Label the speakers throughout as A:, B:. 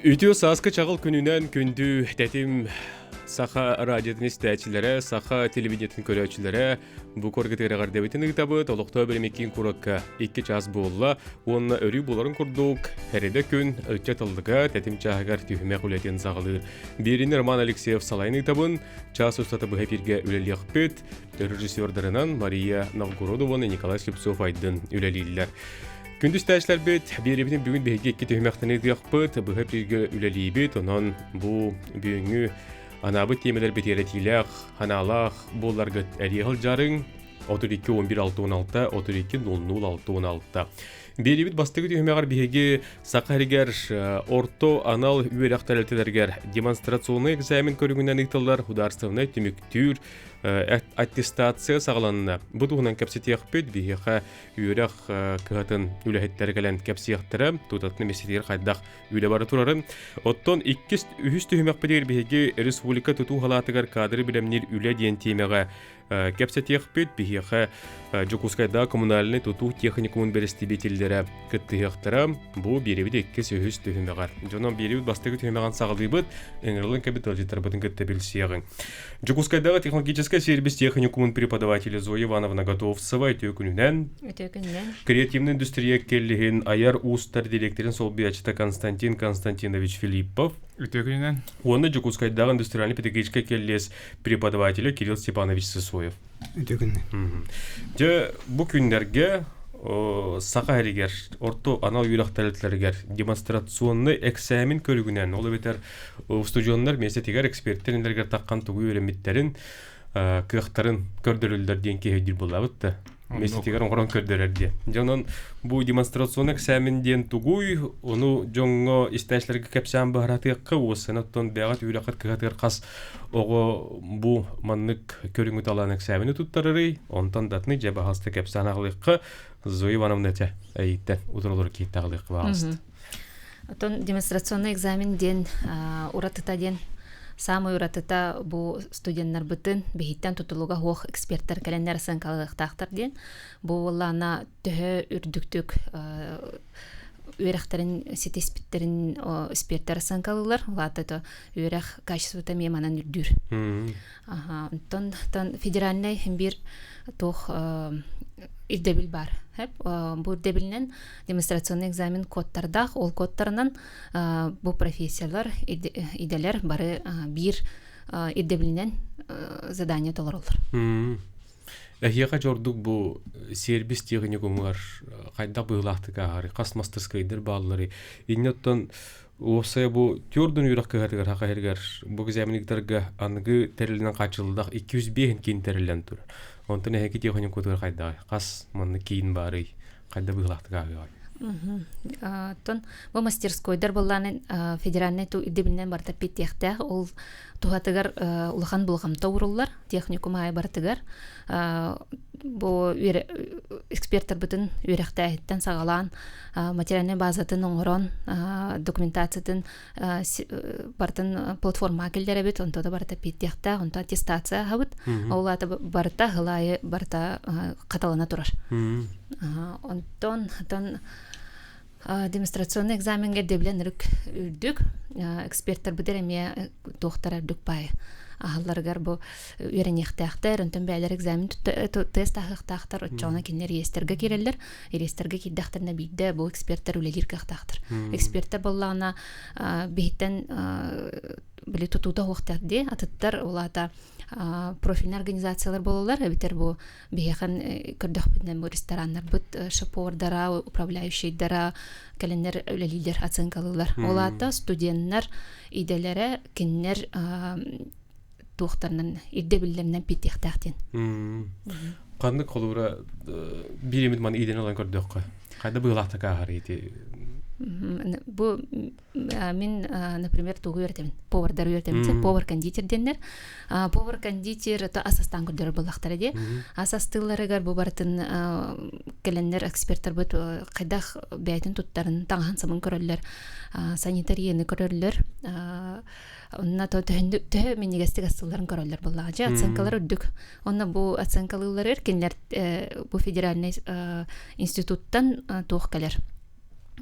A: Ütü saskı çağıl gününden gündü dedim saha radyodan istəyicilere, saha televiziyon görücülere bu korkutere gardebitin kitabı tolukta bölümekkin kurakka 2 çaz bolla onna örü boların kurduk herede gün ölçetıldıga dedim çağıgar tühüme kuletin sağılır. Birini Roman Alekseyev salayın kitabın çaz ustaты bu hepirge üleliyik bit rejissörlerinden Maria Novgorodova ve Nikolay Slipsov aydın üleliydiler. Gündüz təşlər bit, biribinin bugün behgi iki tühməkdən ediyak bit, bu hep bir üleliyi bit, onan bu büyüngü anabı temeler bitiyeretilək, hanalaq, bollar gıt əriyəğil jarın, 32-11-6-16, 32-00-6-16. Biribit bastıgı tühməqar behgi saqarigar orto anal üyerək tələtələrgər demonstrasyonu egzamin körüngündən iqtıllar, hudarstavna tümüktür, аттестация сағаланына. Бұл туғынан кәпсетеқ бет, бейеқа үйерек кығатын үләхеттері кәлін кәпсеқтірі, тұтатыны месетер қайдақ үйлі бары тұрарын. Оттон 2-3 түйімек бедер бейеге республика тұту халатығар кадры білемнер үлі дейін темеға кәпсетеқ бет, бейеқа Жокускайда коммунальный тұту техникумын бересті бетелдері күттіғықтірі. Бұл беребеді 2-3 түйімеғар. Жонан беребеді бастығы түйімеған сағылды бұд, өңірлің кәбітал жеттір бұдың күтті білсеғын. Жокускайдағы технологический сервис техникумын преподавателі Зоя Ивановна Готовцева өтөкүнүнен креативный индустрия келлигин аяр устар директорин сол биячта Константин Константинович Филиппов
B: өтөкүнүнен
A: оны Жокускайдағы индустриальный педагогический келлес преподавателі Кирилл Степанович Сысоев
B: өтөкүнүнен.
A: Бу күндерге сақа әрігер, орто анал үйрақталетлерігер демонстрационный экзамен көрігінен. Ол бетер студионлар месетігер эксперттеріндергер таққан тұғы өреметтерін күйіқтарын көрдірілдер дейін кейдер болабытты. Месетігер оңғыран көрдірерде. Жонан бұл демонстрационный экзамен дейін тұғуй, оны жоңғы істәшілерге кәпсән бағаратыққа осын, оттан бәғат үйрақат күйіқтер қас оғы бұл маннық көріңі талан экзамені тұттарырый, онтан датыны жабы хаста кәпсән ағылыққа Зоя Ивановна те әйттен ұтырылыр кейт ағылыққа бағасты.
C: Оттан демонстрационный экзамен дейін ұратыта дейін самый уратыта бу студенттар бытын бейттен тутулуга хоқ эксперттер кәлендер сынкалықтақтар ден. Бу олана түхі үрдіктік үйрәқтерін, сетеспеттерін эксперттер сынкалылар. Олата үйрәқ качествота меманан үрдүр. Тон федеральный бір тоқ ирдебил бар. Бұл ирдебилнен демонстрационный экзамен кодтардақ, ол кодтарынан бұл профессиялар, иделер бары бір ирдебилнен задание толар олар.
A: Әхияға жордық бұл сербис техникумлар қайда бұғылақтыға ғары, қас мастерскайдыр балылары. Иннеттен осая бұл түрдің үйрақ кығатығар хақа әргер бұл экзамениктарға анығы тәрілінен қачылдақ 205 кейін тәрілен тұр. Онтан әхекі техникумлар қайда қас манны кейін бары қайда бұғылақтыға ғары.
C: Бұл мастерскойдар болланы федеральный ту ирдебілінен барта петтеқтәқ, ол туғатығар ұлған бұлғамта ұрылар, техникума ай бартығар. Бұл эксперттар бұтын үйрәқті әйттен сағалан, материальный базатын оңырон, документациятын бартын платформа келдері бет, онтада барта петтеқтәқ, онта аттестация ғабыт, олаты барта ғылайы барта қаталана тұрар. Онтон демонстрационный экзаменге деблен үрік үрдік, эксперттар бұдыр әме тоқтар үрдік бай. Ағаларғар бұл үйренектәқтер, онтон бәлер экзамен тест ағықтақтар, отчауына кенлер ерестерге керелер, ерестерге кеддақтарына бейді бұл эксперттар өлелер қақтақтыр. Эксперттар болағына бейттен білі тұтуда оқтарды, атыттар олата профильный организациялар болалар, әбітер бұл бейеқан көрдіқ бітінен бұл ресторандар бұд, шапордара, управляющийдара, кәлендер өлелілер ацинкалылар. Олата студенттар иделері кенлер туқтарынан, ирдебілерінен петтектәқтен.
A: Қандық қолуыра бір емет маны иден олан көрдіқ қой? Қайда бұғылақтыға ғар еті?
C: Бұл мен, например, туғы өртемін, повардар өртемін, повар-кондитер денлер. Повар-кондитер асастан көрдері бұлақтары де. Асастыларығар бұл бартын кәлендер эксперттар бұд қайдақ бәйтін тұттарын таңған самын көрілер, санитарияны көрілер. Онна төһө менегестик астыларын көрөлөр буллажа оценкалар өддүк. Онна бу оценкалылар эркенлер бу федеральный институттан тоох келер.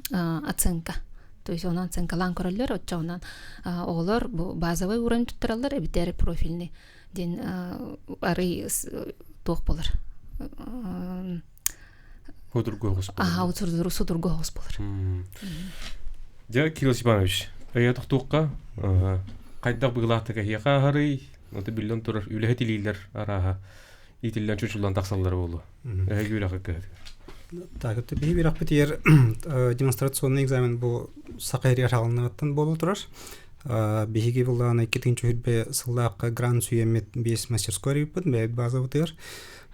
C: Оценка То есть онан ценкалан көрөллөр отчоонан оголор бу базовый уровень туттаралар эбитери профильный ден ары туох болар.
A: Худургоғыз болар.
C: Судургоғыз болар.
A: Жа, Кирилл Степанович, аятық туққа қайдақ бұғылақтыға хияқа ағарый, оты білден тұрар үліғет илейлер араға итілден чүчілден тақсалар болу. Әйгі үліғі көді.
B: Так, это бирак битер демонстрационный экзамен бу сакайрия халынаттан болу турар. Биһиги булланы 2-нче хүрбе сыллакка грант сүйемет 5 мастерской бит, база битер.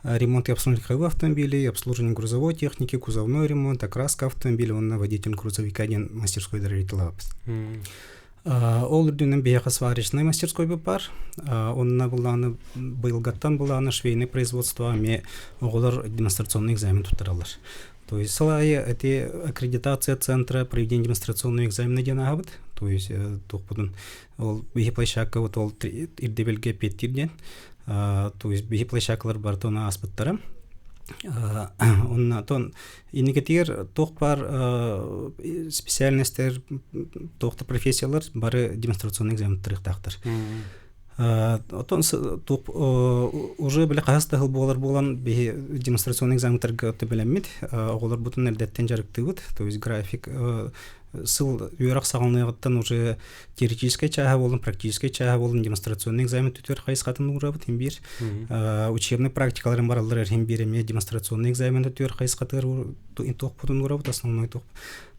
B: Ремонт и обслуживание автомобилей, обслуживание грузовой техники, кузовной ремонт, окраска автомобиля, он водитель грузовика, один мастерской даритель. Ол үрдүнен бияқа сварочной мастерской бар. Онна буланы быйылгаттан буланы швейный производство, ме оголар демонстрационный экзамен туттаралар. То есть салай эти аккредитация центра проведения демонстрационного экзамена денагабыт. То есть тухпудун ол бихи площадка вот ол ирдебелге 5 ирден. То есть бихи площадкалар бар тона аспыттары. Оннан иникетир тохпар специальностер тохта профессиялар бары демонстрационный экзамен тырыктактыр. Отон уже биле кайсы болар болгон демонстрационный экзаментерге өтөбелемит. Оголар бутун элдеттен жарыктыбыт. То есть график сыл юрак сагылныгыттан уже теоретический чаха болон, практический чаха болон демонстрационный экзамен түтөр кайсы катын урабыт хим бир. Учебный практикаларын баралар хим бир эме демонстрационный экзамен түтөр кайсы катыр тох бутун урабыт основной тох.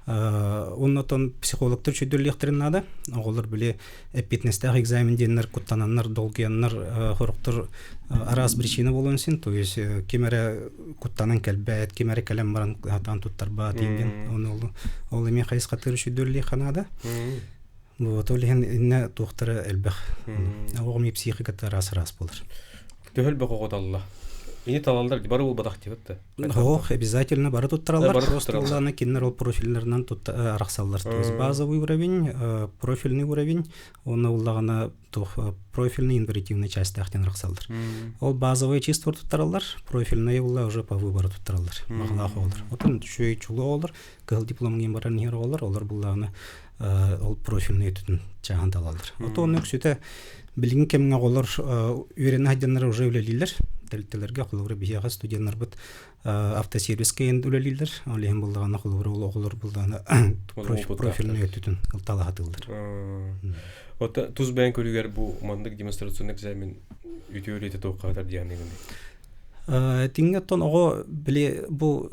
B: Оннотон психологтор чөйдөллектерин нада. Оголар биле эпитнестах экзамен деннер куттананнар, долгияннар хороктор арас причина болонсин. То есть кемере куттанан келбет, кемере келем баран хатан туттарба деген. Ол эме кайсы катыр чөйдөллек ханада. Вот олен инне тохтары элбэх. Огми психиката раз болар.
A: Төхөл бөгөгөдалла. Ини талалдар бары ул бадак дибетте.
B: Ох, обязательно бары туттаралар. Просто уланы кинер ол профильлеринен араксаллар. То есть базовый уровень, профильный уровень, он уллагана профильный инвариативный часть тахтен араксаллар. Ол базовый чисто туттаралар, профильный улла уже по выбору туттаралар. Маглах олар. Отын чөй чулу олар, кыл дипломген баран хер олар буллагана ол профильный түтүн чагандалалар. Отон өксүтө билген кемге олар үйренә хадяннар уже үлелилер. Тәлтеләргә куллары бияга студентлар бит автосервиске үлелилер. Алем булдаган куллары оглар булданы профильный түтүн талахатылдыр.
A: Ота туз бән көрүгәр бу мандык демонстрационный экзамен үтүөрөтө токкадар дигәнегенде.
B: Тиңгәттон ого биле бу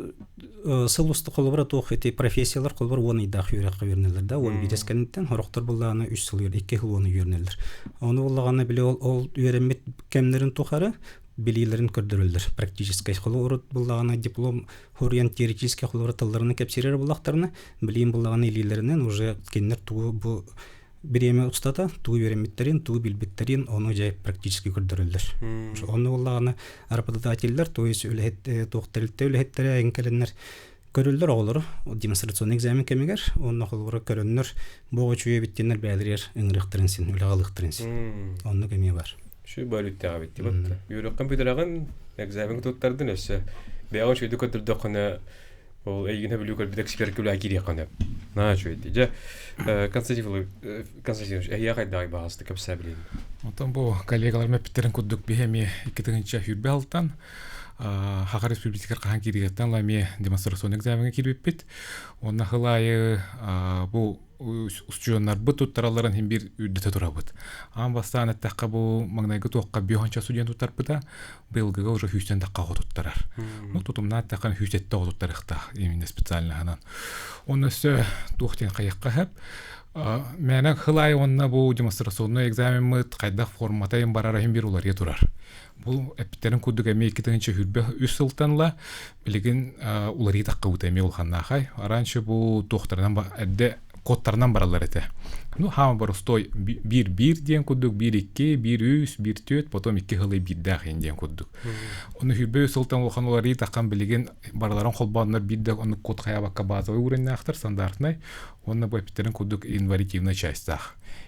B: сылусты куллары тох эти профессиялар куллар оны идах юракка вернелер да. Он бирескәннән хорохтор булданы 3 ел 2 ел оны вернелер. Аны буллаганы биле ол үйрәнмәт кемнәрен тохары билилерин көрдөрүлдүр. Практический куллары буллаганы диплом хориян теоретический куллары тылларны кепсирер буллактарны билим буллаганы илилеринен уже кеннер тугу бу биреме устата тугу веремиттерин, тугу билбиттерин оны жай практически көрдөрүлдүр. Оны буллаганы работодательлер, то есть үлет тохтелте үлеттере энкеленнер көрүлдүр оголор демонстрационный экзамен кемегер, оны куллары көрөннөр бого чуе биттенер бәлерер ыңрыктырынсин, үлагалыктырынсин. Оны кеме бар.
A: Şu böyle tabi diye. Yürü kompüterden egzamin tuttardın ise. Beyan şöyle kötüldü kana o eğine biliyor ki bir dakika kula giriyor kana. Ne şöyle diye. Konstantin ya kadar bahsede kapsabilin.
D: Ondan bu kollegalarım heplerin kuduk bihemi 2-nче hürbe alttan. Хакар республикалар кахан киргеттен лами демонстрацион экзаменге кирбип бит. Онна хылайы бу устуjonlar бу туттараларын хим бир үрдөтө турабыт. Ан бастан аттакка бу магнайгы тоокка бионча студент туттарбыта, быйылгыга уже 100 такка туттарар. Ну тутумна аттаккан 100 туттарыкта, именно специально ханан. Оннысы туохтен каякка хеп Мәнә хылай онна бу демонстрационный экзамен мыт кайда формата ем барара хим бир уларга турар. Бу эптерин кудуга 2-нче хүрбе 3 сылтанла билеген уларга такка утеме улханнахай. Аранчы бу тохтардан әдде кодтардан баралар эте. Ну хама бар стой 1-1 ден кудук 1-2, 1-3, 1-4, потом 2 хылай 1 ден кудук. Оны хүрбе сылтан улхан уларга таккан билеген бараларын холбаннар 1 оны код хаябакка базовый уровень ахтар стандартный. Он бу эптерин кудук инвариативная часть.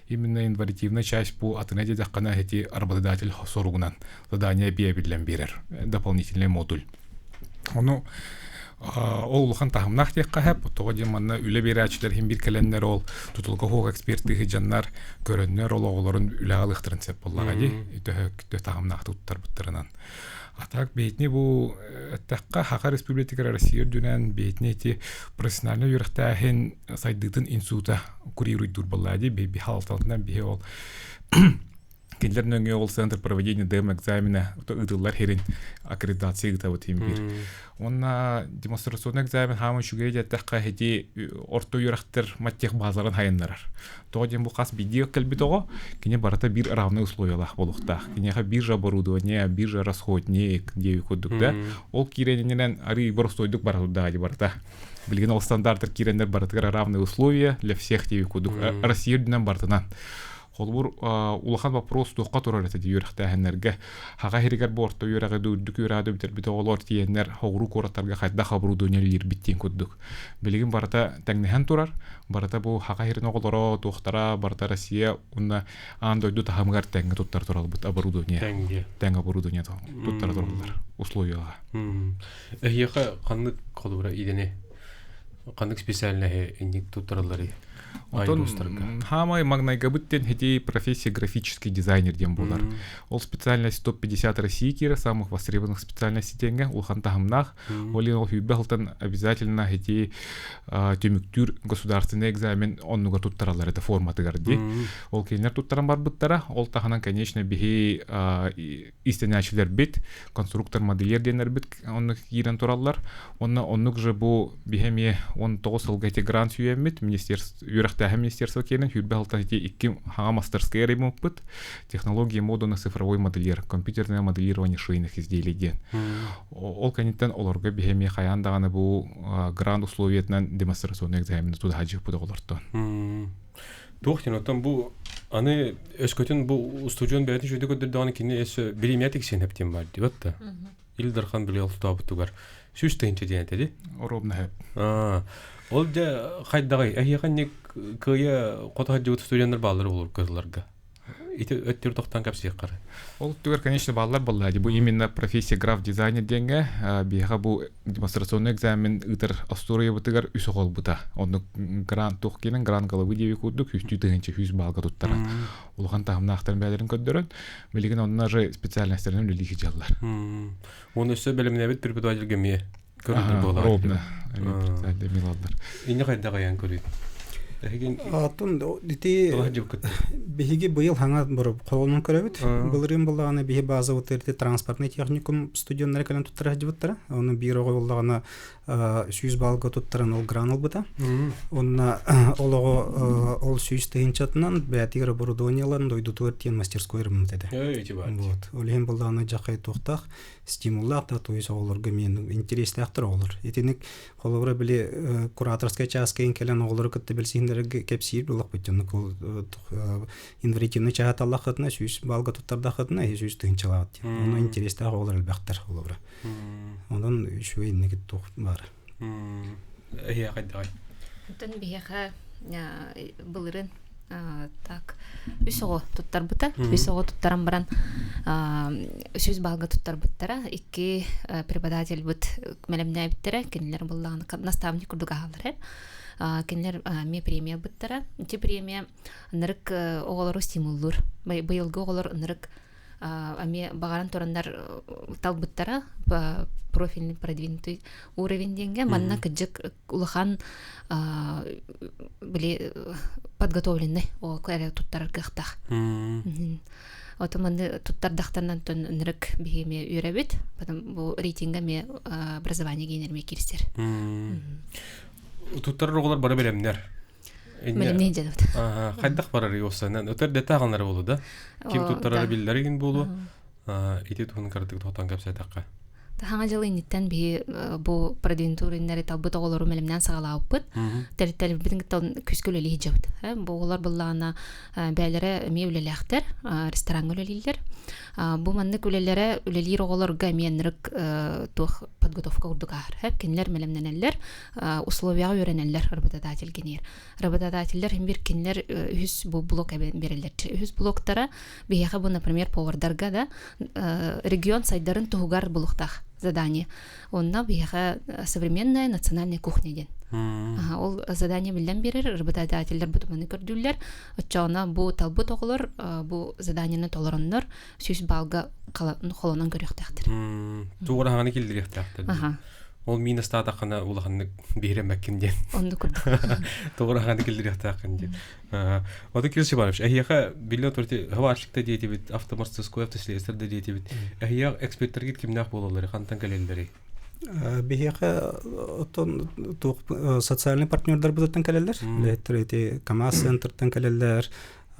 D: Именно инвариативная часть по отнеде даккана эти работодатель соругунан задание биебилен берер дополнительный модуль. Оно ол улахан тахымнах текка хеп того деманна үле берәчләр һәм бир кәләннәр ол тутулга хок эксперты җаннар көрәннәр ол огларын үле алыктырын сеп буллага ди итә тахымнах туттар буттарынан атак бейтне бу тәкка Хака Республика Россия дүнән бейтне ти профессиональ юрта һәм сайдытын института курирует дурбаллади би халталтан би ол Киндернөңгө ол центр проведения ДМ-экзамена ыдыллар херин аккредитация гыта вот имбир. Онна демонстрационный экзамен хамын шугей жаттаққа хети орто юрақтыр маттех базарын хайынларар. Тоғаден бұл қас бидео кәлбітоға, кене барата бир равны условиялах болуқтақ. Кенеға биржа оборудование, биржа расходник деу көддікті. Ол кирененен ари борстойдық баратуда барата. Білген ол стандарттар киренер баратығара равны условия для всех деу көддік. Россия дүнен бартынан. Холбур улахан вопрос туққа турар эти юрахтаһнерге хага хиригер борто юрагы дүк юрады битер бит олор тиеннер хогру коратарга хайда хабру дөнелир биттин көддүк билигин барата таңнехан турар барата бу хага хирин оголоро туқтара барата Россия уна андойду тахамгар таңга туттар турал бит оборудование таңга оборудование туттар туралар условияга
A: Эхиха кандык колура идене кандык специальный индик туттарлары
D: Хамай магнайга бүттен хети профессия графический дизайнер дем болар. Ол специальность топ-50 России кира, самых востребованных специальностей тенге, улхан тахамнах. Олин ол хюббехлтан обязательно хети тюмюктюр государственный экзамен, он нуга туттаралар, это форматы гарди. Ол кейнер туттарам бар буттара, ол таханан, конечно, бихи истинячилер бит, конструктор модельер денер бит, он кирен тураллар. Оннук же бу бихемие, он тоғысыл гайти грант сүйеммит, министерство Юрахтаха министерство кенен хюрбехлтан хети икки хага мастерская ремопыт, технология мода на цифровой модельер, компьютерное моделирование шейных изделий ден. Ол каниттен олорга бихемие хаян даганы бу грант условиятнан демонстрационный экзамен туда хаджих буда олортон.
A: Тохтин оттан бу аны өскөтүн бу студион бәйтин жүйдө көдөрдөгөн кине эсе биримиятик сен хептен бар деп атты. Илдархан билел табытугар. Сүз тенче дегенде.
D: Оробна хеп.
A: Ол да хайдагай ахиганник кыя котахажыгы студенттер баллары болор кызларга. Ите өттөр токтан капсык кары.
D: Ол түгөр, конечно, баллар боллади. Бу именно профессия граф-дизайнер денге, биха бу демонстрационный экзамен ытыр Астурия бутыгар үсө кол бута. Онны грант тохкенен грант головы деби курдук, 100 балга туттара. Улхан тахымнахтарын бәлерин көддөрөн, билеген онна же специальностьтерин лилихи жаллар.
A: Оны өсө белемине бит преподавателге мие. Көрүнөр болар.
D: Робна. Миладдар.
A: Инне кайдагаян көрүт.
B: Атын дити биһиги быйыл хаңа бор колонун көрөбүт. Былырын буллаганы биһи база өтөрдө транспортный техникум студенттер калан туттара жибыттара. Аны бир огуллагана 100 балга туттаран ол гранул бута. Онна олого ол 100 тыгынчатынан бәтигер оборудованияларын дойду туертен мастерской ремонтеде. Вот. Олен буллаганы жакай токтак стимуллар да то есть олорго мен интерестактыр олор. Этинек холора биле кураторская частка калан олор кытты билсин кепсир булак бутын кол инваритивный чат Аллах хатна 100 балга туттарда хатна 100 тыгынчалат. Оны интересте олор албактар олора. Ондан шуй неге тох бар.
A: Эһе кайдай.
C: Тон биһа былырын так үсөгө туттар бута, үсөгө туттарам баран 100 балга туттар буттара, икки преподаватель бут мелемне биттера, кинлер буллаган наставник курдуга алар. Кинлер ме премия буттара, ти премия нырык оголору стимуллур. Быйылгы оголор нырык ами багаран торандар талбыттара профильный продвинутый уровень деньги манна кыжык улахан биле подготовленный о каре туттар кыхтах. Отоманды туттар дахтанан тон нырык бихеме үйрәбит, потом бу рейтинга ме образование генерме кирстер.
A: Туттар оголор бара белемнер.
C: Мелемне жадып.
A: Кайдак барар юсанан өтөр детаганлар болду да. Ким туттарары биллерин болду. Ите тугун кардык тотан капсатакка.
C: Тахаңа жылы ниттен би бу продвинутуриннери талбыт оголору мелемнен сагалааппыт. Тел битин күскөлөлү жабыт. Бу оголор буллана бәйләре мевлеләхтер, ресторан өлелилер. Бу манны күлеләре өлелир оголорга менрик тох подготовка урдугар. Кинлер мелемненеллер, условия өйрәнәлләр работодатель генер. Работодательләр бир кинлер 100 бу блок берелер. 100 блоктара бияга бу, например, повардарга да регион сайдарын тугар булуктах. задание. Онна бияха современная национальная кухня ден. Ол задание билен берер, работодательдер бутуманы көрдүллер. Отчауна бу талбут оғылыр, бу заданиені толырынныр, сүз балға холонан көріқтәқтір.
A: Туғыра ханы келдіректәқтір. Ол мені статақына улағаны беремәккенден.
C: Онды күрді.
A: Туғыра ханы келдіректәқтінден. Ода келші барыш. Әйеға білі тұрды хаваршықта дейті бит, автомарсызқой автослестерді дейті бит. Әйеға эксперттерге кімнақ болалары, қантан кәлелдері?
B: Бихеха социальный партнердар будуттан келелер. Леттерети КамАЗ центртан келелер.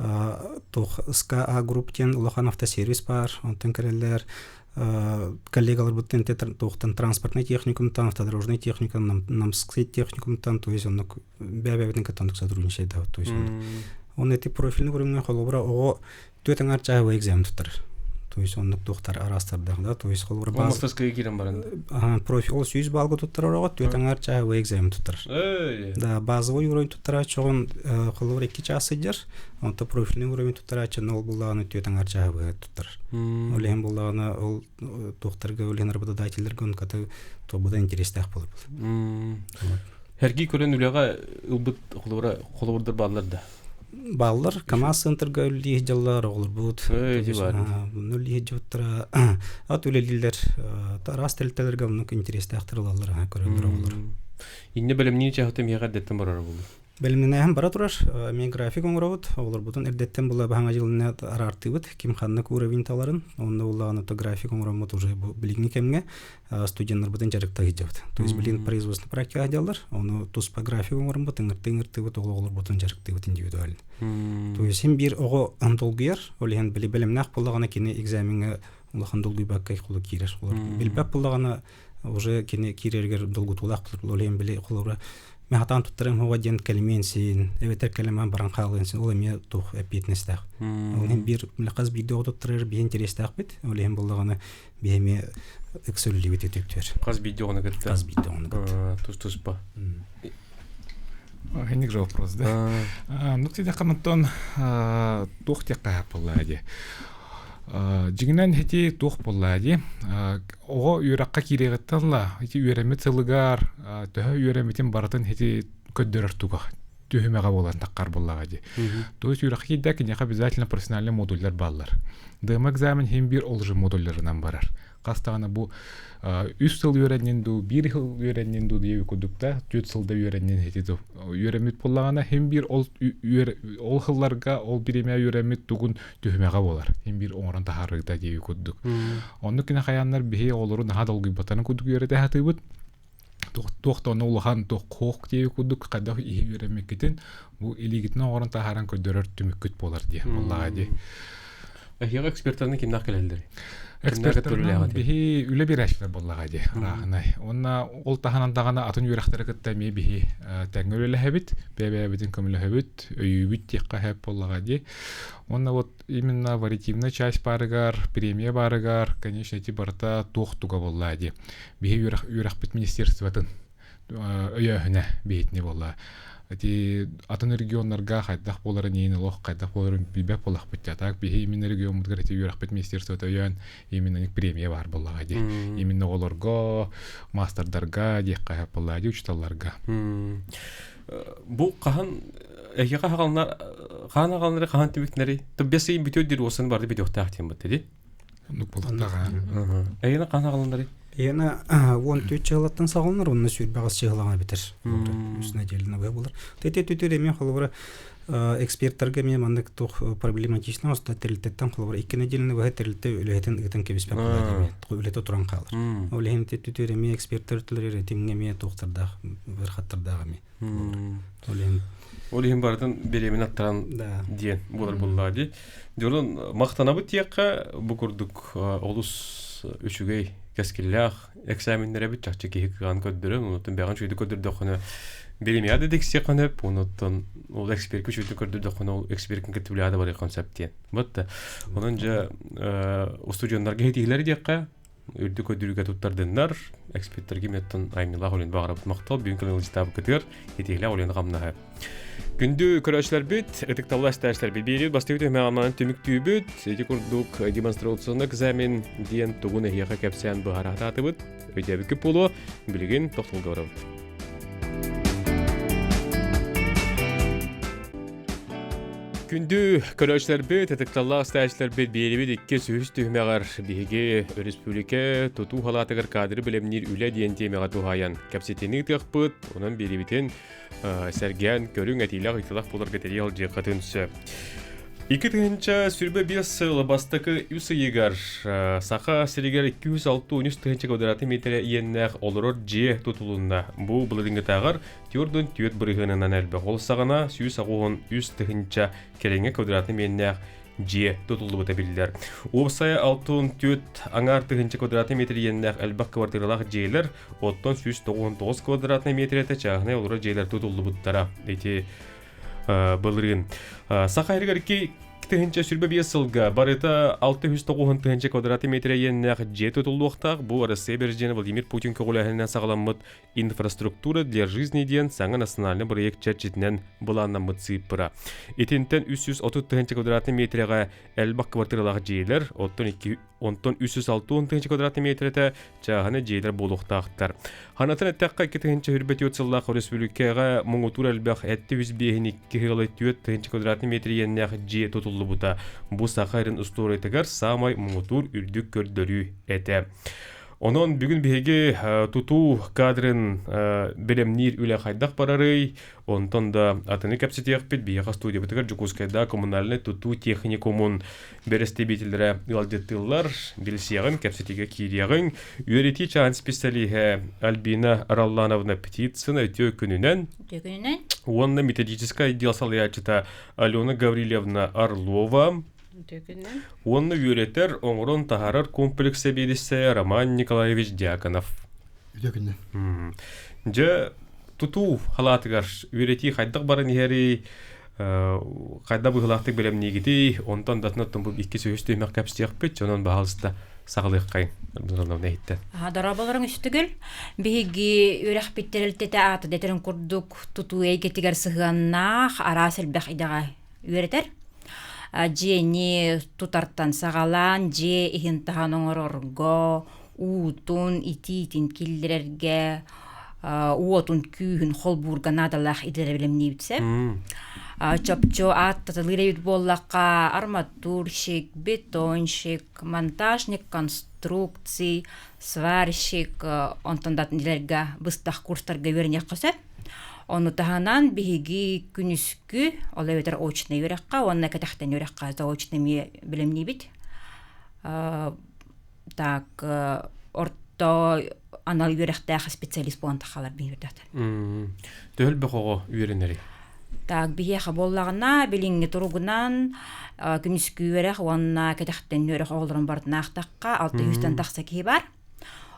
B: СКА групптен улахан автосервис бар, онтан келелер. Коллегалар буттан тухтан транспортный техникумтан, автодорожный техникум, намский техникумтан, то есть он бәбәбетен катандык сотрудничает. То есть он эти профильный уровень холобра ого төтен арча экзамен туттар. То есть он доктор арастырды, да, то есть холбар баз.
A: Мастаскай кирен барында.
B: Профиль ол сүйүз балгы туттарага төтен арча экзамен туттар. Да, базовый уровень туттара чогон холбар 2 час идер. Он то профильный уровень туттара чын ол булганы төтен арча туттар. Олем булганы ол докторга өлен работодательдерге он каты то буда интересдак болуп.
A: Hergi көрөн үлега ылбыт холбардар балларда.
B: Баллар КамАЗ центрга үллие жаллар олар бут. Үллие жоттара ат үлелилер тарас телтелерге муну интересдак тыралалар көрөлөр олар.
A: Инне белемни жахты мега деттен барар болду.
B: Белемнен бара турар мен график оңробут олар бутун эрдеттен була баһаңа жылына арартыбыт ким ханнык уровень таларын онда уланы то график оңромот уже билигни кемге студенттер бутун жарыкта хижабыт. То есть билин производство практика делалар, оны тус по график оңромот тыңыртыбыт олар бутун жарыктыбыт индивидуально. То есть hem bir ого антолгуяр олен билемнак буллагана кини экзаменге улахан долгуй баккай кулу кирер. Олар билбак буллагана уже кини кирергер долгутулак олен били кулура Мехатан туттарым хова ден калименсин, эветер калиман баран халгынсин, ол эме тух эпитнестах. Олем бир млаказ бидео туттарыр би интерестах бит, олем буллаганы биеме эксөлүлүбүт өтөктөр.
A: Каз бидеоны гытты.
B: Каз бидеоны гытты.
A: Тус па.
D: Хенник же вопрос, да? Ну, кстати, камантон тух текка поллади. Жигинен хети тух поллади. Ого юракка кирегетталла, хети юремет сылыгар, төһө юреметин баратын хети көддөрөр туга. Төһөмөгө болан таккар боллагади. То есть юракка кидек не обязательно профессиональный модульлер баллар. ДМ экзамен хем бир олжы модульлеринен барар. Кастагана бу 3 сыл үйренненду, 1 жыл үйренненду дейби кудукта, 4 сылда үйреннен хетиду. Үйремит боллагана хем бир ол хылларга, ол биреме үйремит тугун төһмөгө болар. Хем бир оңрон тахарыгда дейби кудук. Онну кине хаяннар бихи олору наха долгуй батаны кудук үйрете хатыбыт. Тоқтоны улахан тоқ дейби кудук, кадах ихи үйремеккетин, бу илигитин оңрон тахаран көдөрөр түмүккүт болар дей. Боллагади.
A: Ахига эксперттерни кимнак келелдер?
D: Эксперттерин бихи үле бирәшләр боллагади. Рахнай. Онна ол таханандагана атын юрактары кытта ме бихи тәңгөле хәбит, бәбәбитин көмле хәбит, өйүбит текка хәп боллагади. Онна вот именно вариативная часть барыгар, премия барыгар, конечно, эти барта тохтуга боллагади. Бихи юракбит министерствотын өйөһүнә бейтне болла. Эти атын регионнарга хайдах боларын ейін лох, хайдах боларын билбек болақ бітті. Так, бихи именно регион мұдғар эти юрақбет министерство өйен именно премия бар болаға де. Именно оларға, мастердарға, дек қайып болаға де, учталарға.
A: Бұл қахан, әйеға қағалары қахан түбіктері, тұббесі бүтөддер осыны барды бедеуқтақ тем бұтты де?
D: Нүк болдықтаға.
A: Әйеға қахан қағалары?
B: Яна вон төчелаттан сагылнар, онны сүрбагыс чыгылган битер. Үстүнө делине болор. Тете мен холбора эксперттерге мен мандык тох проблематичный остатилтеттен холбора 2 неделне бе терилте үлетен итен кебиспек болот. Үлете туран калыр. Олен тете мен эксперттерлер тимге мен тохтарда бир хаттардагы мен.
A: Олен бардын беремин аттыран диен болор буллади. Жолун мактанабы тиякка бу курдук олус үчүгөй кескиллях экзаменнере бит чакчы киган көддөрөн, онутун бяган чүйдү көддөрдөкөнө белемияды дексия канып, онутун ол эксперт күчүдү көддөрдөкөнө ол эксперттин кетиблиады бар концептен. Бутта. Онун же студенттарга хетилер дияка үрдү көдүрүгө туттардыннар эксперттерге меттен аймила холин багырап мактал бүгүн кылыстабы кетер этегле олен гамнага күндү көрөчлөр бит этикталлар сташтар бибери бастыгы маман төмүктүүбүт эти курдук демонстрациялык экзамен диен тугун эяка кепсен баharatатыбыт өтөбүк боло билген токтолдору күндү көрөчлөр бит этикталлар сташтар бибери икки сөз түмөгөр биге республика туту халатыгар кадры билемнир үле диен темага тухаян кепсетени тыгпыт онун берибитен сәрген көрүң әтилақ итилақ болар кетері алжы қатынсы. Икі тігінші сүрбі 5 сыл бастықы үсі егер сақа сірігер 206-13 тігінші квадраты метрі еннәқ олырыр же тұтылуында. Бұл бұлырыңғы тағыр түйірдің түйет бұрығынынан әлбі. Ол сағына сүйіс ағуын үст тігінші кереңі квадраты меннәқ же тұтылды бұта білдер. Опсая 6-4 аңар тігінші квадраты метрі еннәқ әлбақ квартиралақ жейлер, оттан сүйіс 99 квадраты метрі әті чағына олырыр жейлер тұтылды бұттара. Эти бұлырын. Сақа әргер тыгынча сүрбе 5 сылга барыта 609 тыгынча квадраты метр еннәк же тутулуктак бу Россия президенты Владимир Путин көңүләһеннән сагаламмыт инфраструктура для жизни диен саңа национальный проект чатчитнән буланнаммыт цифра. Этинтен 330 тыгынча квадраты метрга элбак квартиралар жейлер, онтон 306 тыгынча квадраты метрдә чаганы жейлер булуктактар. Ханатын тәккә 2 тыгынча хүрбәт ютсыллак республикага муңутур элбак 752 тыгынча квадраты метр еннәк же тутулду бута. Бу сахарин усторетегер самай муңутур үрдүк көрдөрү эте. Онон бүгүн биһиги туту кадрын белемнир үле хайдак барары, онтон да атыны капситиях бит бияга студия битер Жукускайда коммунальный туту техникумун берестебителләре ялдеттылар, билсиягын капситиге кириягын, үйрәти чан специалиге Альбина Раллановна Птицына өтө күнүнен. Онна методическая отдел салаячыта Алена Гаврилевна Орлова. Онны үйретер оңырын тахарар комплексе бедіссе Роман Николаевич Дьяконов. Же туту халатыгар үйрети қайдық барын ехері қайда бұғылақтық білем негеті, онтан датынаттың бұл екі сөйісті өмек кәпістеяқ бет, онын бағалысында сағылық қайын.
E: Дарабаларың үстігіл, бігі өрек беттерілтеті аты детерін күрдік туту әйгетігер сығаннақ арасыл бәқ идаға үйретер. Же не тутартан сағалан, же ихинтахан оңырорго, уутун, ититин килдерерге, уотун күйін холбурган адалақ идері білемне бітсе. Чопчо аттатылыревит боллаққа арматурщик, бетонщик, монтажник, конструкций, сварщик, онтандатын илерге быстақ курстарға вернеқ қоса. Оны таханан биһиги күнүскү ола ветер очный юракка, онна катахтан юракка заочный ми билемни бит. Так орто анал юрактагы специалист болан тахалар бин юрдат.
A: Төл бохого үйренери.
E: Так биһиха боллагына билинги туругунан күнүскү юрак онна катахтан юрак олорун барднахтакка 600 тахса ки бар.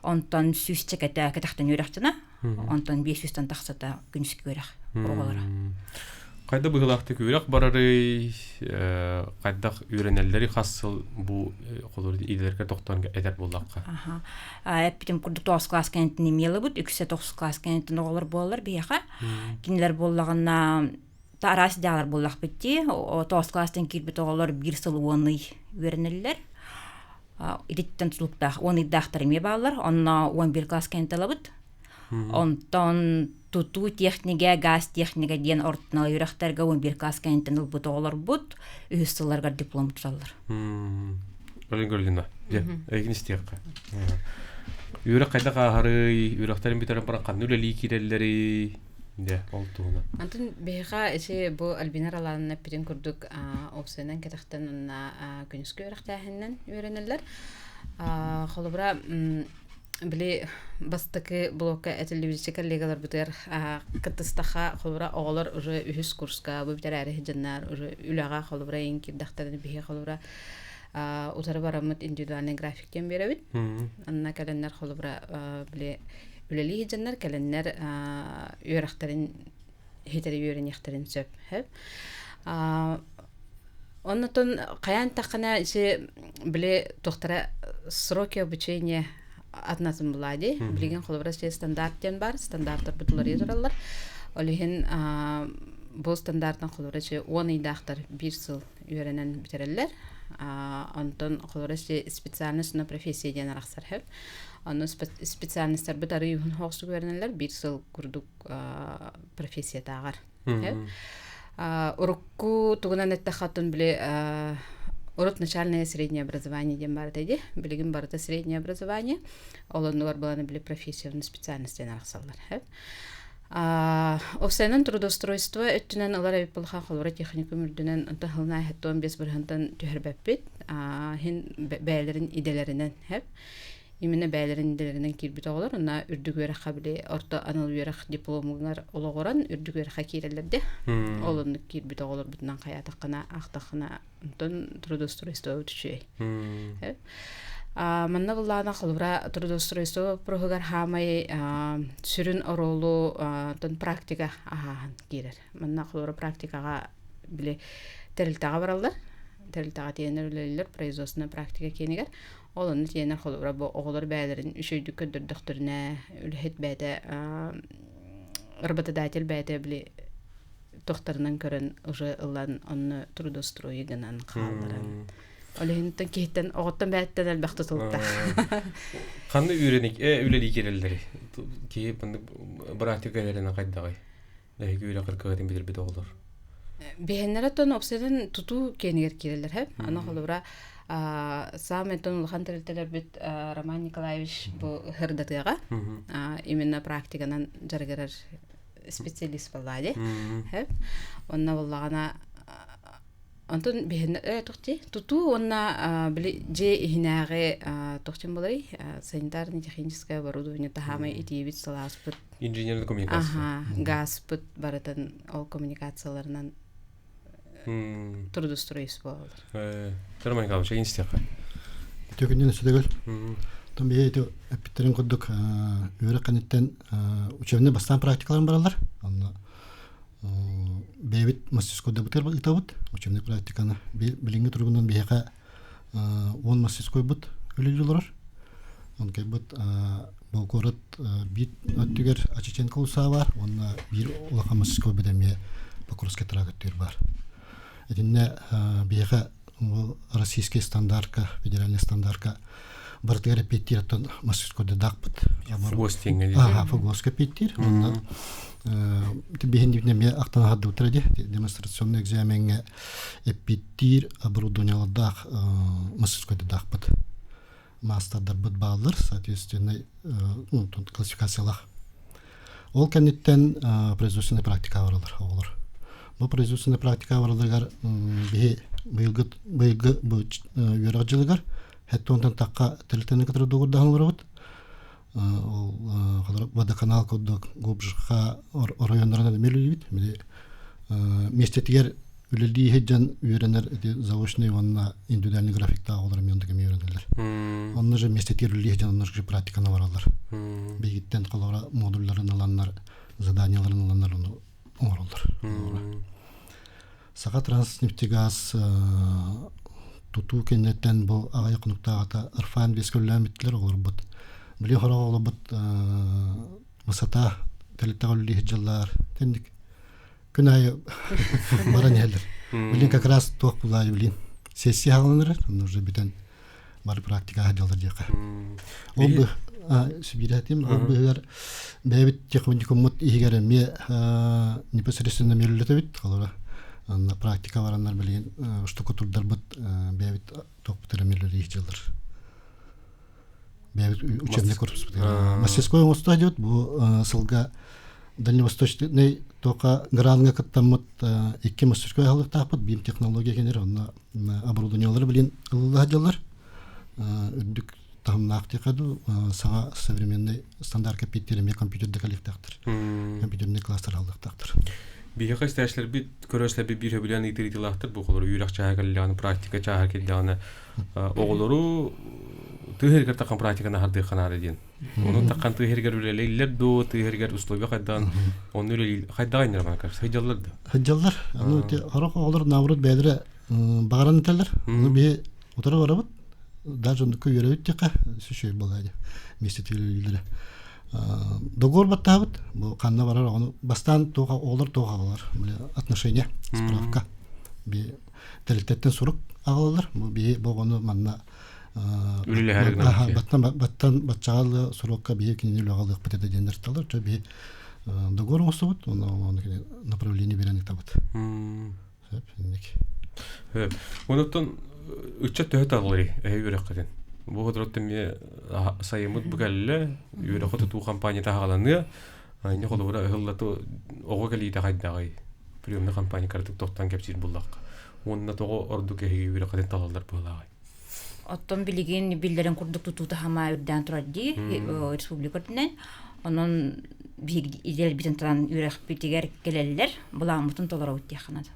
E: Онтон сүстекете катахтан юрактына. Онтон 500 тахсата күнүскү юрак оголора.
A: Кайда быгылакты күрәк барары, кайдак үйренелләре хасыл бу колорды идәргә токтанга әдәп буллакка.
E: Эпитем курдук 9 класс кентini меле бут, 9 класс кентini оголор боллар бияка. Кинләр боллагына тарас дялар боллак битти. 9 класстан кирбит оголор 1 сыл уны үйренелләр. Ириттен тулукта 10 дахтарыме баллар, онна 11 класс кентала бут. Онтон туту техниге, газ техниге ден ортнал юрактарга 11 класс кентинил бут оголор бут, үһүссыларга диплом туралар.
A: Олингөлдүнө. Эгинистиякка. Юрак кайда кагары, юрактарын битерен баран канны үлели киреллери де олтуна.
F: Антон бега эсе бу Альбина Раллановна Птицына курдук опсенен кетактан күнүскү юрактаһыннан үйренелер. Холобра Били бастыкы блокка этелевизия коллегалар бутер кытыстаха холбра оголор уже үһүс курска бу битер ари жаннар уже үлага холбра инки дахтарын бихе холбра утары барамыт индивидуальный графиктен беребит. Анна календар холбра били үлели жаннар календар үйрактарын хетери үйренехтерин сөп хеп. Оннотон каян такана исе били доктора сроки обучения атнасын булады. Билген холбара стандарттен бар, стандарттар бутулар язаралар. Олиһин бу стандарттан холбара 10 айдактар 1 жыл үйренен битерелер. Антон холбара специальность на профессия ден араксар хеп. Аны специальностьтар битары юн хоксу үйренелер 1 жыл курдук профессия тагар. Урукку тугунан эттахатын биле урок начальное среднее образование ден бар деди. Билигин барыта среднее образование. Олоннугар буланы биле профессионный специальностьтен араксалар хеп. Овсайнан трудоустройство өттүнен алар эпилха холора техникум үрдүнен антахылна хаттон 5-1 төһөрбөппит. Хин бәйлерин иделеринен хеп. Именно бәйлерин иделеринен кирбит оголор. Уна үрдүгөр хабиле орто анал үрөх дипломуңар ологоран үрдүгөр хакирелерде. Олонны кирбит оголор бутунан каятакына актакына антон трудоустройство өтүчүй. Хеп. Манна буллана холбра трудоустройство прогар хамай сүрүн оролу тон практика кирер. Манна холбра практикага биле терилтага баралар. Терилтага тиенерлер производственная практика кенигер. Олонны тиенер холбра бу оголор бәйлерин үшөйдүк көндөрдүктөрүнө үлһет бәйдә работодатель бәйдә биле тохтарынан көрөн уже ылан онны трудоустроигынан калдыран. Олеһинтен киһтен оготтан бәттен әлбәхтә тулта.
A: Ханны үйрәник, үләли керелдер. Ки практикаларына кайдагай. Ләһи үйрә кыркыгын бидер бит олар.
F: Бехеннәрәтен опсәдән туту кенигер кирелер һәм. Аны холбра саметон улхан терелтелер бит Роман Николаевич бу хырдатыга. Именно практиканан жаргырар специалист булады. Һәм. Онна буллагана Антон бехен тохти туту онна били же ихнааге тохтин болай санитарно-техническое оборудование тахамай итибит саласпыт
A: инженерный коммуникация.
F: Газпыт баратын ол коммуникацияларынан трудоустройство болар.
A: Роман Николаевич, институтка.
G: Төкүнен сөдөгөл. Там бейте эптерин коддук үйрөккөнүттен учебный бастан практикаларын баралар. Анна бейбит мастерской бутер итабыт учебный практиканы билинге тургундан бияка 10 мастерской бут өлүлөр. Онкай бут бу город бит өттүгөр Ачиченко уса бар. Онна бир улака мастерской бедеме Покровский трагаттер бар. Эдинне бияка российский стандартка, федеральный стандартка бартыгар репетираттан мастерской дакпыт.
A: Фугостинге.
G: Фугостка петтир. Онна Бихендивне актан хадды утради демонстрационный экзаменге эпиттир оборудованиялардах мастерскойда дахпыт. Мастердар быт баллар, соответственно, классификациялах. Ол кенеттен производственная практика баралар оголор. Бу производственная практика бараларгар быйылгы үйрөк жылыгар хеттонтан такка телетене катары догурдан барабыт. Водоканал коддок гобжха райондарында мелибит. Местетигер үлелди хеджан үйренер заочный онна индивидуальный графикта олар мендеге үйренелер. Онны же местетигер үлелди хеджан онны же практиканы баралар. Бегиттен калора модульларын аланнар, заданияларын аланнар оны оңоролдор. Сака Транснефтегаз туту кеннеттен бу агай кунуктагата Ирфан бескөлләмитлер олар бут. Били хороо бут масата телетагылли хиджаллар тендик күнай баран ялдыр. Билин как раз тох булай билин сессия алыныр, нужно битен бар практика хадалар жака. Ол бу сибиратим ол бугар бебит техникумут игере ме непосредственно мерлете бит калара. На практика бараннар билин штукатурдар бут бебит тох бутермелер хиджаллар. Учебный корпус. Мастерской уста идет, сылга дальневосточный только гранга каттамут икки мастерской халык тапыт бим технология кенер онна оборудованиялар билин ылладылар. Үдүк тамнак текаду сага современный стандарт компьютерме компьютерде коллектактыр. Компьютерный кластер халыктактыр.
A: Бияка истәшләр бит көрәшләр бир белән итирилахтыр бу холор юрак чагылган практика чагылган оголору тыгыргар такан практиканы харды ханады дин. Onun takkan tыгыргар үлелелер до тыгыргар условия кайдан оны үлел кайдан нерман кар хыҗалларды.
G: Хыҗаллар аны те харак алар наврут бәдре багаран ителер. Аны бе утырып барабыт. даже он такой вероятно сущий была вместе телевизора договор баттабыт бу канна барар оны бастан тоға олар тоғалар отношения справка би телтеттен сурук агалар бу би богону манна баттан батчагалы сурукка би киниле агалык бетеде дендерталар то би договор особут оны направление беренек табыт
A: Онуттан үчче төһөт алыры үйрәккәдән. Бу хәдәрәттә ме сайымыт бүгәлле үйрәккә туту компания тагаланы. Айны холбара хыллаты ого кали тагайдагай. Приемны компания картык токтан кепсир булдак. Онна того орду ке үйрәккәдән тагалар булагай.
E: Оттон билеген биллерин курдук тутута хама үрдән турады республикатынан. Онон бир идел битен таран үйрәк битегер келелләр. Буламытын толора үттәханады.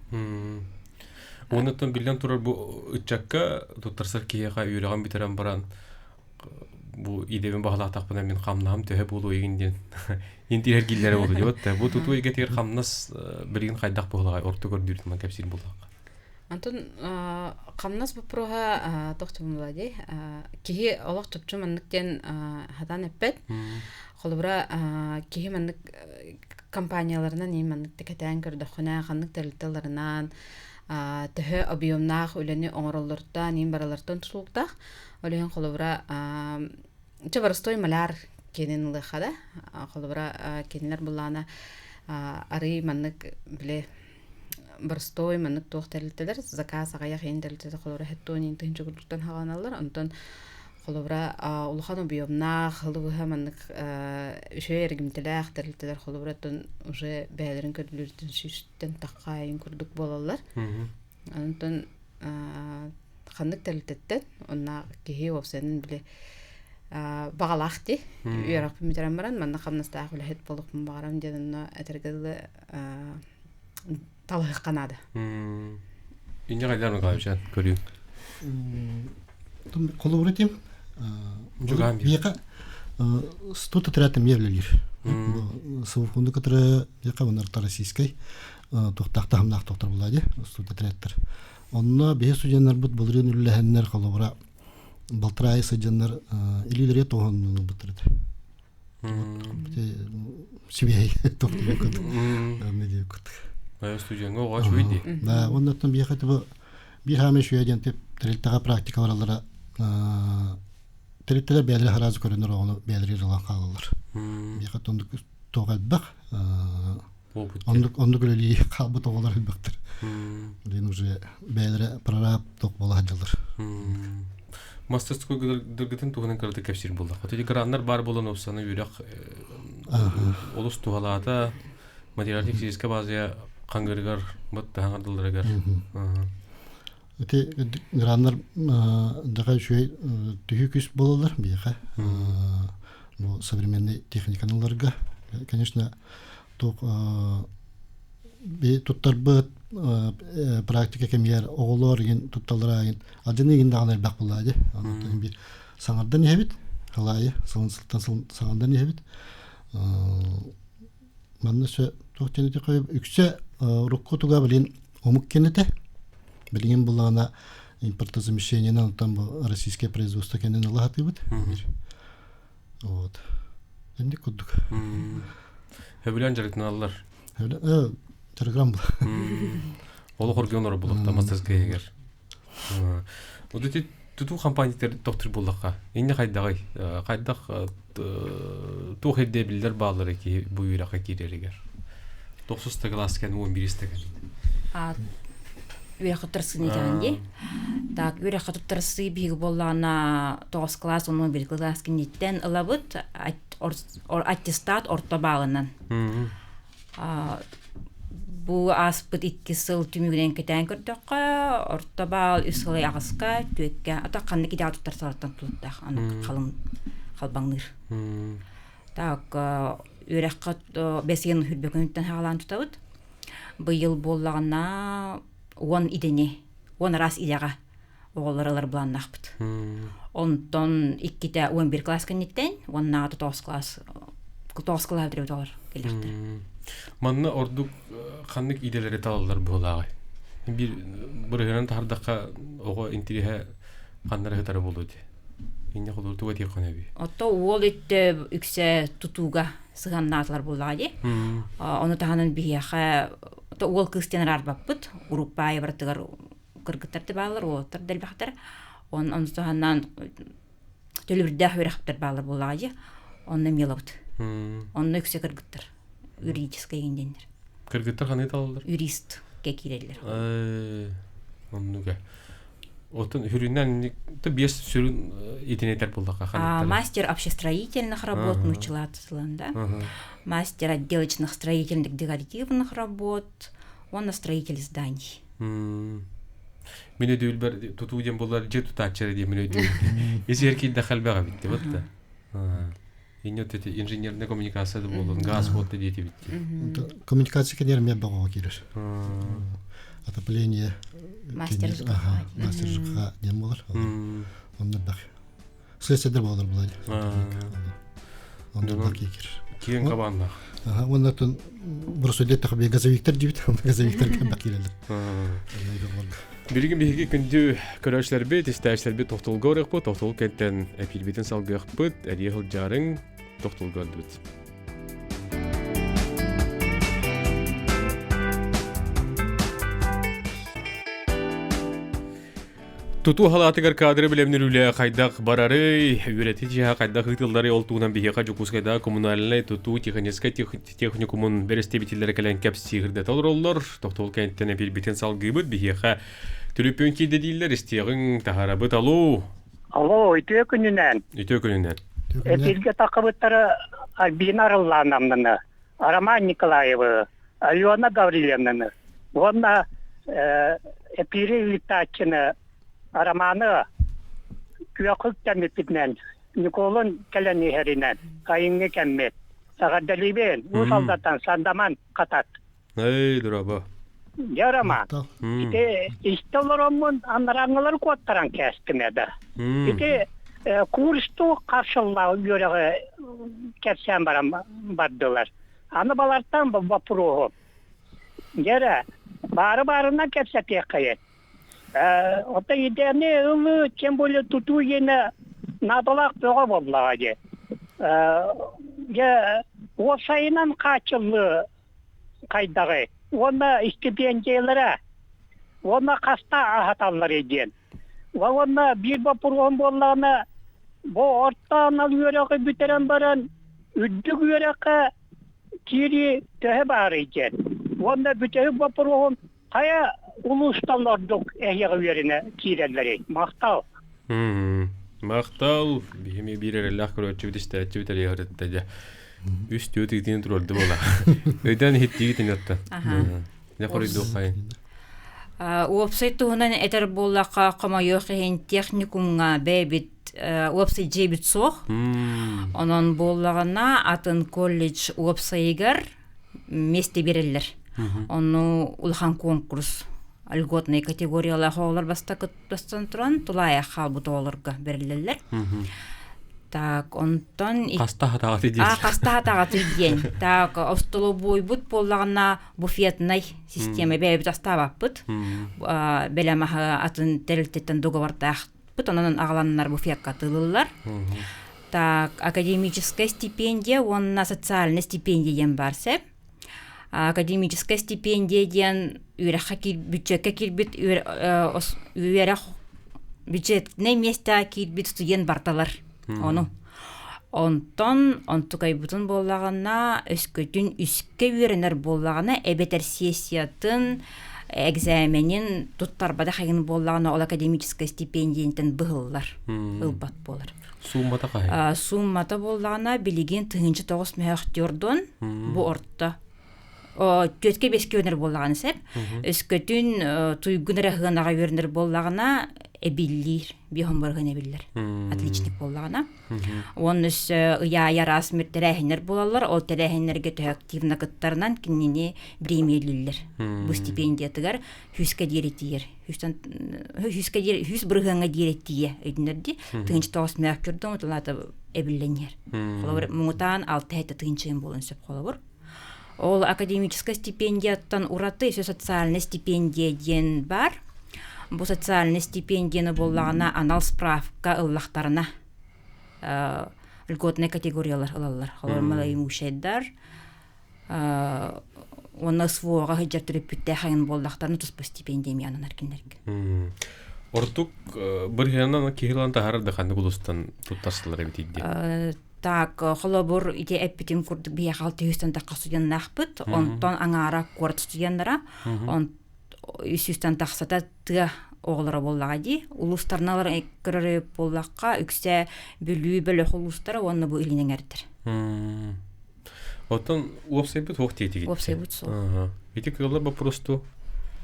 A: Онуттан билен турар бу үтчакка туттарсар кияга үйрәгән битерән баран бу идебен баглатак белән мин камнам төһә булу игендән. Интилер гилләре булды дип атты. Бу туту иге тир камнас бирген кайдак булагай орты көрдүрт мен кепсир булдак.
F: Антон камнас бу прога тохтум булади. Кихи Аллах тупчу манныктен хадан эппет. Холбра кихи маннык компанияларынан иманнык текетен көрдөхнә ханнык телтелләреннән төһө объемнах үләне оңроллардан ним баралардан тулуктах олеген холбра чабарстой маляр кенен лыхада холбра кеннер булана ары маннык биле барстой маннык тохтелтелер заказ агая хенделтелер холбра хеттонин тынчыгыттан хаганалар антон холбра улхан объемнах хылыгы маннык үшө эргимтелер телтелер холбратын уже бәйләрен көдүлүрдүн сүстен таккайын курдук болалар. Антон ханнык телтеттен онна кихи опсенин биле багалахти үйрәк митерән баран манна хамнастаа хулет болук барам деден этергеле талык канады.
A: Инде кайдан калышан көрү.
G: Том коллаборатив
A: Жугам.
G: Яка стута тратам являлар. Совхунда который яка ванарта российской тохтакта хамнак доктор булади стута траттар. Онна бе студентлар бут булрын үлләһәннәр коллабора Балтрай саҗаннар илиләре тогын бутырды. Сибей токтый кот. Амеди кот.
A: Ая студентга гач уйди.
G: Да, оннан бе хәтә бир һәм шуядән тип трелтага практикаларга Телеттелер бәлер харазы көрінер оғыны бәлері жылан қалылыр. Бейқат ондық тоғал бақ, ондық өлі қалбы тоғалар үлбіқтір. Дейін уже бәлері прораб тоқ бола жылыр.
A: Мастерской дұргытын туғының көрді кәпсір болды. Қотеді граннар бар болын опсаны үйрек олыс туғалада материалдық физическа базия қаңғырғар, бұтты хаңғырдылырығар.
G: Эти граннар дага шуй түйүкүс болалар бияка. Бу современный техникаларга, конечно, ток бе туттарбы практика кемер оголор ген тутталарагын ажыны дагы бак булады. Анан бир саңардан ебит, халайы, сылтан саңардан ебит. Манна сө токтенде коюп үксө руккутуга билин омук кенете. Билген булана импортозамещение там российское производство кенен лагатыбыт. Вот. Энди кудук.
A: Хебилен жарытыналар.
G: Телеграм был.
A: Ол хоргонор булак та мастерская. Удити туту компаниялар доктор булакка. Инде кайдагай, кайдак ту хедде билдер баалары ки бу үйрәккә киререгер. 9 класс кен 11 стеген.
E: Үйрәк тырсын итәнде. Так, үйрәк тырсы биге боллана 9 класс, 11 класс кенеттен алабыт аттестат орта багынан. Бу аспыт 2 сыл түмүгенен кетен көрдөккө, орта баг үсөлөй агаска, төккө, атакканды киде атып тарсартан туттак, аны калын калбаңныр. Так, үйрәк бесен хүрбөгөнтен хагалан тутабыт. Быйыл боллагана 10 идене, 10 раз идега оголлар буланнакпыт. Онтон 2-те 11 класс кенеттен, 10-нагы 9 класс директор келерди.
A: Манна ордук ханнык иделери талалар булагай. Бир бурган тардакка ого интире Ханнары хытары болду ди. Инне холор туга тиек кана би.
E: Отто ол итте үксе тутууга сыганнаатылар буллаги. Оны таһанын бияха ол кыстен арбаппыт, уруппай бартыгар кыргыттарды баалар, оттар делбахтар. Он таһаннан төлүрдә хөрәхтер баалар буллаги. Онны мелабыт. Онны үксе кыргыттар. Юридический гендендер.
A: Кыргыттар каны талалар.
E: Юрист кекирелер.
A: Оннуга. Отын хүрүннән то бес сүрүн итинетер булдакка ханаттар.
E: Мастер общестроительных работ мучилатылында. Мастер отделочных строительных декоративных работ. Он на строитель зданий.
A: Мене дүүлбер тутууден булар же тутачыр ди мене дүүл. Эсерки дахал бага битти бутта. Иннет инженерная коммуникация болон газ вот дети битти.
G: Коммуникация кенерме бага кириш. Отопление.
E: Мастер
G: ЖКХ дем болар. Онда бак. Слесарь болар булар. Онда бак кириш.
A: Киен кабанна.
G: Оннан бросудет тахбе газовиктер дибит, газовиктер бак кирелер.
A: Биригин биһиги күндү көрөчлөрбү, тестачлербү токтолгорык бу, токтол кенттен эпилбитин салгык бут, эриел жарың токтолгордут. Туту халатыгар кадры билемнерүле кайдак барары, үйрәти жиһа кайдак хытылдары олтуунан биһига жукускайда коммунальный туту технический техникумун берестебитиллери келен кепсигирде толроллор, токтол кенттен эпилбитин салгыбыт биһига Түрүпөн кийде дейлер истиягын тахарабыт алу.
H: Алло, үтө күнүнен.
A: Үтө күнүнен.
H: Эпилге такыбыттары Альбина Роллановна, Роман Николаева, Алена Гаврилевна. Онна эпири литачыны Романы күякыл тәмепитнен, Николын кәләни хәринен, кайыңы кәммет. Сағаддалибен, у солдаттан сандаман катат.
A: Эй, дураба.
H: Ярама. Ите истолоромун анараңылар коттаран кәстімеді. Ите курсту қаршылау бөрігі кәтсен бардылар. Аны балардан вапруғу. Гері, бары-барына кәтсәт еқайет. Ота едені ұлы, тем более тұту ені надалақ бөға боллағады. Осайынан қачылы қайдағы. Оны стипендиялары, оны қаста ағаталар еден. Оны бір бапырған болағына, бұл орттан ал үйеріқі бүтерен баран, үддік үйеріқі кері төе бар еден. Оны бүтері бапырған қая ұлысталардық әйеғі үйеріне керелері. Мақтау.
A: Мақтау, бейме біререллах көрөтчі бітісті әтчі бітер еғірітті. Үсті өті кетейін тұрорды бола. Өйден хетті кетейін өтті. Не қорыйды оқайын?
E: Уопсайт туғынан әтір болаққа қама йоқиын техникумға бәйбіт уопсайт жейбіт соқ. Онын болағына атын колледж уопсайығар месте берелер. Оны ұлған конкурс льготный категориялар хоғылар бастан тұран тұлай ақал бұты оларға берелелер. Так, онтон
A: Кастаға тағаты дейін.
E: Кастаға тағаты дейін. Так, остолу бойбут болағына буфетнай система бәйбіт астабаппыт. Бәлемаға атын тәрілтеттен договартақпыт, онын ағаланынар буфетқа тылылар. Так, академическая стипендия, онна социальная стипендия барсе. Академическая стипендия ден бюджетке кирбит, бюджетне месте кирбит студент барталар. Onu. Онтукай бутун боллагана өскөтүн үскө үйренер боллагана эбетер сессиятын экзаменин туттарбада хагын боллагана ол академическая стипендиянтен быгыллар. Ылбат болар.
A: Суммата кай?
E: Суммата боллагана билигин 9 мектөрдөн бу ортта. Төткө беске өнер боллаган сеп. Өскөтүн туйгунара хыгынага үйренер боллагана эбиллир, бихомборган эбиллер. Отличник боллагана. Онус ярасмыр терәһинер булалар, ол терәһинерге активна кыттарынан киннени премиялылар. Бу стипендиятыгар 100ка диретиер. 100 бырганга диретие өйдүнөрди. 9 мектөрдөн утулата эбилленер. Холор муңутан 6 хәтта тынчын болон сөп холор. Ол академическая стипендияттан ураты, социальная стипендия ден бар. бу социальный стипендияны боллагана анал справка ыллахтарына льготный категориялар ылалар. Холор малай мушайдар. Онна свога хыжар төрөпүттэ хагын болдактарны туспа стипендия анан аркинерге.
A: Ортук бір хянан кихилан тахарда ханды гулустан туттасылар битидди.
E: Так, холобур ите эппитин курдук бия халты хүстен такка студентнахпыт, онтон аңара курт студенттара, он үстен таксата тыа оғлары боллагади, улустарналар эккөрөрө боллакка үксе бүлүү бөлө улустары онны бу илинен эрдир.
A: Оттон уопсайбыт хоқ тейти кетти.
E: Уопсайбыт сол.
A: Ити кылар ба просто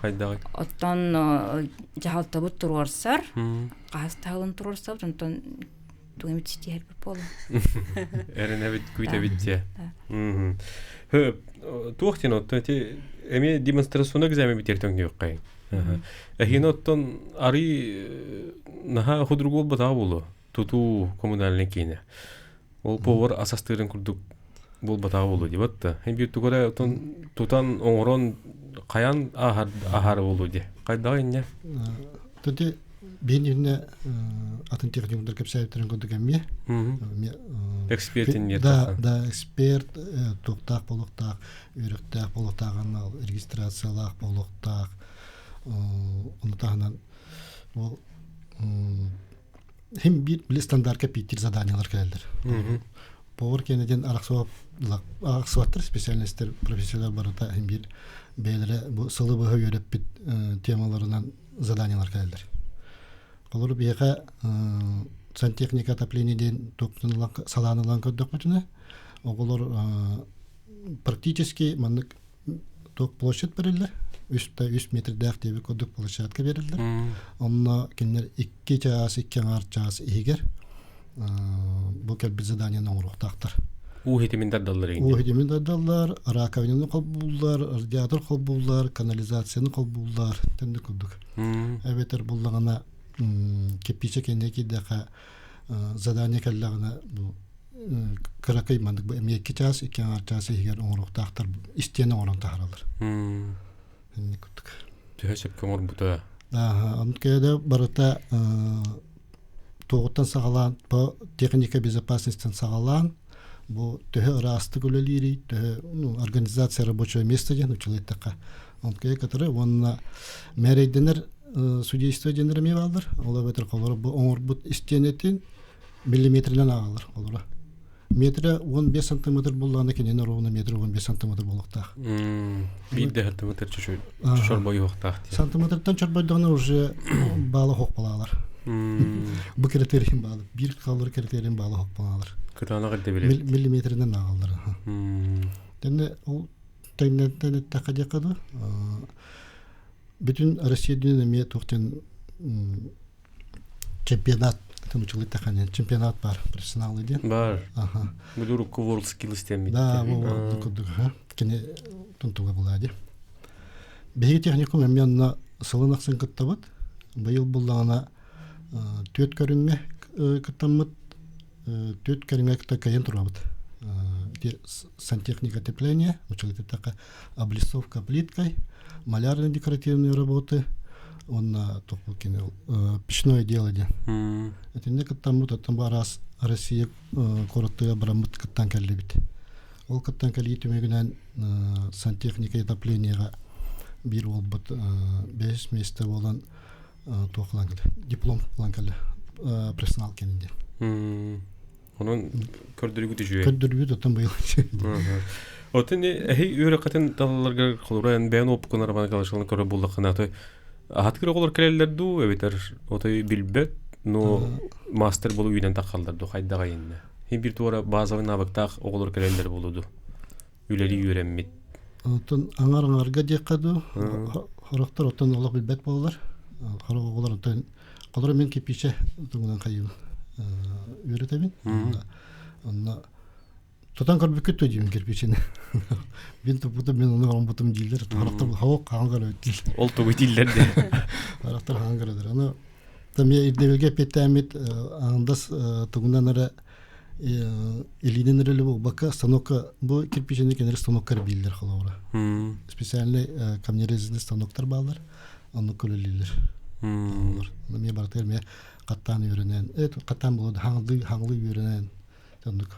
A: кайдагы.
E: Оттон жахалтабыт турорсар, кастагын турорсар, онтон тугамит ситер болу.
A: Эренебит күйтебитте. Туохтин оттон ти эми демонстрацион экзамен битертен юккай. Эхин оттон ари наха худругул бата болу. Туту коммунальный кине. Ол повар асастырын курдук бул бата болу ди батта. Хем бир тугара оттон тутан оңрон каян ахар болу ди. Кайдагы инне?
G: Тоти бенинне атын техникалар кепсайтерин көдөгөмме.
A: Экспертин нет.
G: Да, эксперт токтак болуктак, үрөктак болуктагын регистрациялак болуктак. Онтагынан бу хем бир стандарт капитир заданиялар келдир. Повар кенеден араксуаттыр специалисттер, профессионалдар барыта хем бир белере бу сылы быгы өрөп темаларынан заданиялар келдир. Олар бияка сантехника отоплениеден токтунлан саланылан көддөк бүтүнө. Олар практически мандык ток площадь берилди. 3 метр дәфтеби көддөк площадка берилди. Онна кинер 2 час, 2 час игер бу келби заданияны оңруктактыр.
A: Ухетиминдер даллар инде.
G: Ухетиминдер даллар, раковинаны колбуллар, радиатор колбуллар, канализацияны колбуллар, тенде көддөк. Эбетер буллагана кепиче кенеки дека задание келлагана бу каракай мандык бу 2 час, 2 час игер оңруктактыр, истене оңруктактыр. Не көтүк.
A: Төһөсөп көмөр бута.
G: Анткеде барыта тоғыттан сағалан, по техника безопасностьтан сағалан, бу төһө расты көлөлири, төһө организация рабочего места ден училеттака. Анткеде который онна мерейденер судейство денерме балдыр. Ола бетер колор бу оңор бут истенетин миллиметрден агалар олора. Метре 15 сантиметр болғаны кенен ровно метр 15 сантиметр болуктак.
A: Бидде сантиметр чошор бою хоктак.
G: Сантиметрдан чорбойдогона уже балы хок балалар. Бу критерийин балы, бир калыр критерийин балы хок балалар.
A: Кытанага деп билет.
G: Миллиметрден агалар. Дене ол тайнеттен такадякады. Бүтүн Россияда эме токтен чемпионат чемпионат бар, профессионалный ден.
A: Бар. Мудуру World Skills теми.
G: Да, вот кудук, кене тунтуга булади. Беги техникум эмменна сылынаксын кыттабыт. Быйыл буллагана 4 көрүнме кыттамыт, 4 көрүнме кыттакайын турабыт. Сантехника отопления, училище така облицовка плиткой, малярные декоративные работы. Он только кинул печное дело. Это не потому, что там раз Россия коротко обрамут катанкали бит. Ол катанкали тюмегнан сантехника и отопления бир ол бут без места волан тохлангал диплом лангал профессионал кенде.
A: Onun kördürügü tüjüye.
G: Kördürügü tam bayıl.
A: Otun hey öğretmen dallarga kolaran ben op konar bana kalışan körü bulduk kanatı. Hatkır olar keleler du ebeter otoy bilbet no master bolu üyden takallar do haydaga indi. Hem bir tora bazı nabakta olar keleler buludu. Üleri öğrenmit.
G: Otun angarga dikadu. Harakter otun olar bilbet bollar. Harak olar otun kadar men kepiçe tuğdan kayı. Öğretemin. Onunla tutan kalbükü tüyüm kirpiçini. Ben topuda ben onu rambutum diller. Harakter hava kangar ötül.
A: Oltu diller de.
G: Harakter kangardır. Onu tam ya idnevelge petamit andas tuğundan ara elinin nereli bu baka станокка bu kirpiçini kenar станоккар biller halavra. Spesialne kamyonezinde станоктар bağlar. Onu kuleliler. Мне бартер мне каттан үйренен. Каттан болды хаңлы үйренен. Тандык.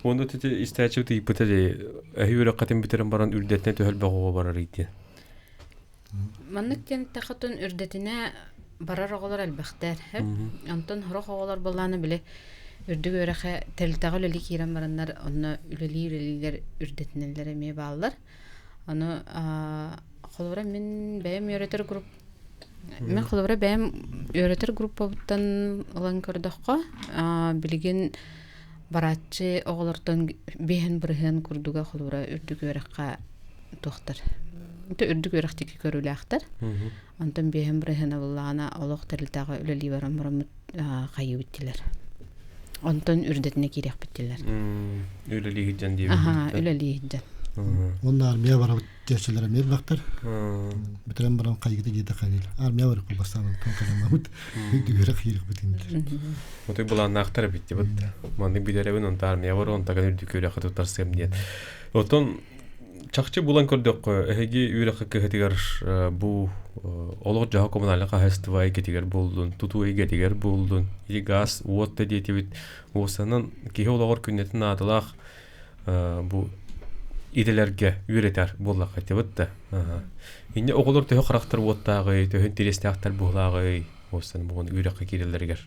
A: Онда тете истәчү ти ипотеде әйүрә катым битерен баран үрдәтне төһәл багыга барар иде.
F: Маннык тен тахатын үрдәтенә барар оголар әлбәхтәр. Антон хорох оголар булланы биле үрдүг өрәхә телтәгә лили кирәм бараннар, онны үлелиләр үрдәтнәләр ме баллар. Аны холора мен бәем йөрәтер групп. Мен холора бәем йөрәтер группадан алан көрдөхкә, билген баратчы оголортон бehen бирген курдуга холора үрдүг өрәхә тохтар. Инде үрдүг өрәхтәге көрүләхтәр. Антон бehen бирген буллана олох телтәгә үлели барам кайып иттеләр. Антон үрдәтне кирәк биттеләр.
A: Үлели гидән дип.
F: Үлели гидән.
G: Onlar armiya var teşçilere mi baktır? Bitiren baran kaygıda gidi kanil. Armiya var kulbasan ton kalamamut. Dügüre xiyrik bitin.
A: Otu bulan naqtar bitti bit. Mandık biderevin on armiya var on tagan dügüre xatu tarsam diye. Oton çaqçı bulan kördük. Ehegi üre xiketiger bu olog jaha kommunallığa festivali getiger buldun. Tutuyu getiger buldun. İyi gaz vot da diye bit. Osanın ki olagor künnetin adılaq bu иделерге үйретер боллақ айтыбытты. Инде оғылыр төһі қырақтыр боттағы, төһі интересті ақтар болағы, осын бұғын үйреқі керелергер.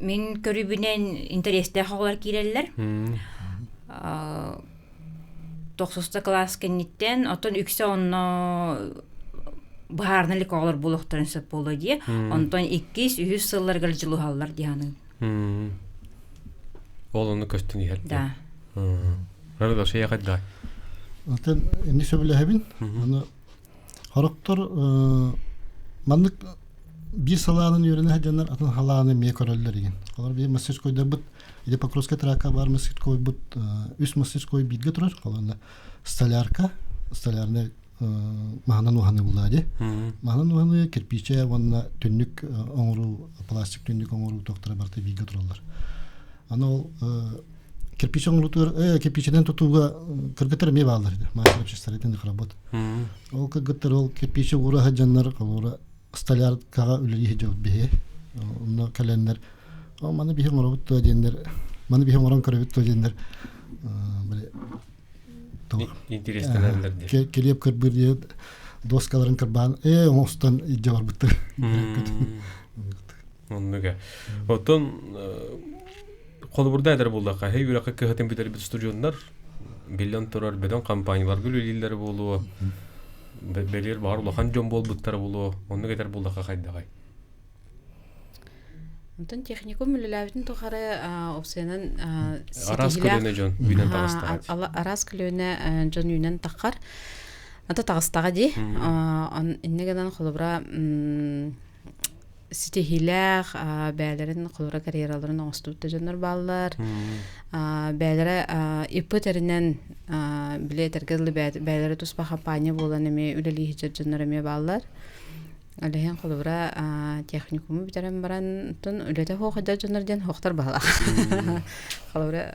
E: Мен көрібінен интересті ақтар керелер. 9 класс кенеттен, отын үксе онны бұхарнылық оғылыр болуқтарын сөп болу де, онтон 200 сылларғал жылу халлар дейінің.
A: Ол оны көстің ехетті.
E: Да.
A: Рәлі şey қайда?
G: Атын не сөбілі әбін. Хорықтыр мандық bir саланын үйрені әденлер атын халаны мей көрілдер еген. Олар бей мастерскойда бұд, или Покровская трака бар мастерской бұд, үс мастерской бидге тұрар. Оларында столярка, столярны мағынан уғаны бұлады. Мағынан уғаны кирпиче, онына түннік оңыру, пластик түннік оңыру тоқтыра барты бидге тұралар. Аны ол кирпич оңыру кирпичеден тұтуға кіргітір ме бағалар еді. Мастер обществоретен де қаработ. Ол кіргітір ол кирпиче ұра хаджанлар, ұра столяр каға үлі ехе жауыт бейе. Оны кәләнлер, маны бейе оңыра бұтты дендер, маны бейе оңыран көрі бұтты дендер.
A: Интересті нәрлерді.
G: Келеп кірбір де доскаларын кірбаған, оңыстан жауар бұтты.
A: Онныға. Отын қолы бұрда әдір болдаққа, хей үраққа көхетін бітер біт студиондар, белден тұрар, беден компаниялар гүлелілер болуы, белер бағар ұлақан жон бол бұттар болуы, оны кетер болдаққа қайдағай.
F: Онтан техникум үліләбітін тұқары опсиянын
A: Арас көліне жон, үйнен тағыстағад.
F: Арас көліне жон үйнен таққар. Ата тағыстаға де, иннегенен қолыбыра ситехилях бәлерин кулура карьераларын оңстуутта жоннор баллар. Бәлере ипотеринен билетергезли бәлере туспа компания болан эме үлели хижер жоннор эме баллар. Алехен кулура техникуму битерен баран тон үлете хохада жоннор ден хохтар бала. Кулура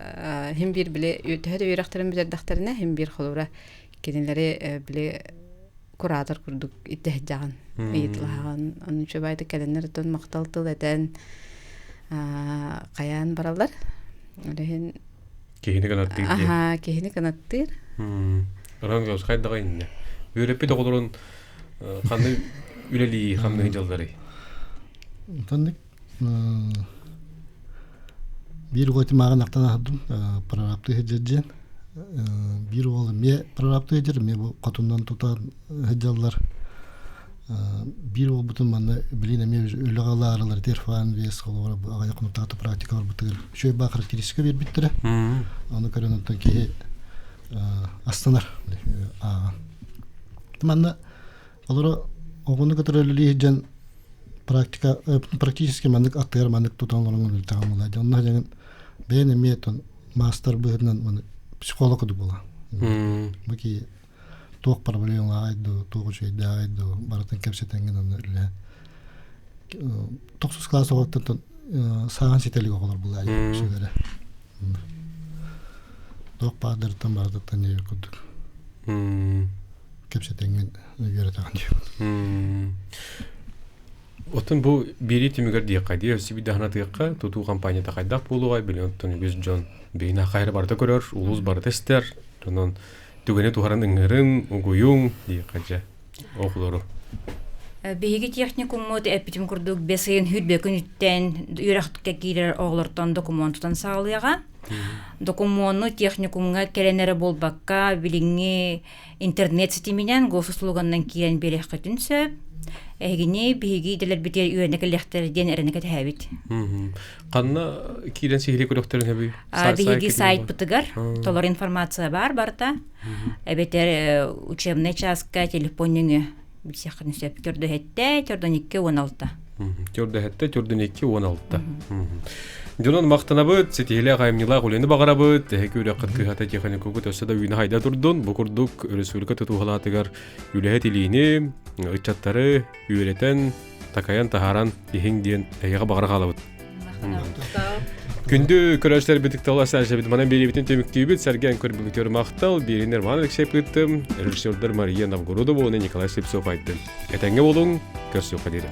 F: хем бир биле төһөдө үйрәктерин битердәхтерине хем бир кулура кенелери биле куратор курдук иттehjağın ыйытлаған. Onun için bayda kelenler ton maqtaltıl eten qayan barallar. Олehen
A: Kehini kanattık diye.
F: Aha, kehini kanattık.
A: Rangos qaydaga inne. Үйрәппе тоғылырын қандай үлелі қандай жалдары?
G: Тандык bir готи маған ақтан ағдым, прорабты хеджеджен. Bir oğlu me proraptı eder me bu katundan tutan hıcallar bir oğlu bütün bana bilene me öyle ağlarlar terfan ve sıkılar bu ağaya konutata praktika var bu tür şöyle bak karakteristik bir bitire onu karınıtan ki aslanar tamamda olur onu kadar öyle hıcan praktika практически mandık aktör mandık tutanların tamamladı onlar yani benim meton master bölümünden психолог да была. Баки тох проблема айду, тох şeyde aydu, баратын кепсетенген аны. 9 класс оқыттан саған сетелик оқылар бұл айду şeylere. Тох падыртан бардыктан не көрдік. кепсетеңмен үйретаған дию.
A: Отын бу бири тимигер диякка өсүбү дахнатыкка тутуу компанияда кайдак болугай билентон биз жон бейна кайры барда көрөр, улус барда эстер. Тонон түгене тухаран ыңырын, угуюң диякка окулору.
E: Биһиги техникуммут эпитим курдук бесыйын хүлбекүнүттен үйрактыкка кирер оглортон документутан саалыяга. Документну техникумга келенере болбакка билиңи интернет сетименен госуслуганнан кирен берекке түнсөп. Эгини биһиги делер битер үйренекелехтерден эренекет хэбит.
A: Канна кирен сихили көрөктөрүн хэби?
E: Биһиги сайт бутыгар, толор информация барта. Эбетер учебный частка телефонуңу бисякын сөп көрдө хетте, төрдөн 2-16.
A: Төрдө хетте, төрдөн 2-16. Жонон мактанабыт, сетиеле гаймнила гуленди багарабыт, экүрө кыткыхата техникугу төсөдө үйүнө хайда турдун, бу курдук республика тутуулатыгар үлэхет илини, ычаттары үйрөтен, такаян тахаран ихиң диен эйга багара калабыт. Күндү көрөчтөр битиктала сәжебит мана беребитин төмүктүүбүт сәрген көрбүгүтөр мактал биринер мана режиссердер Мария Новгородова, Николай Слепцов айтты. Этеңге болуң, көрсөк кадире.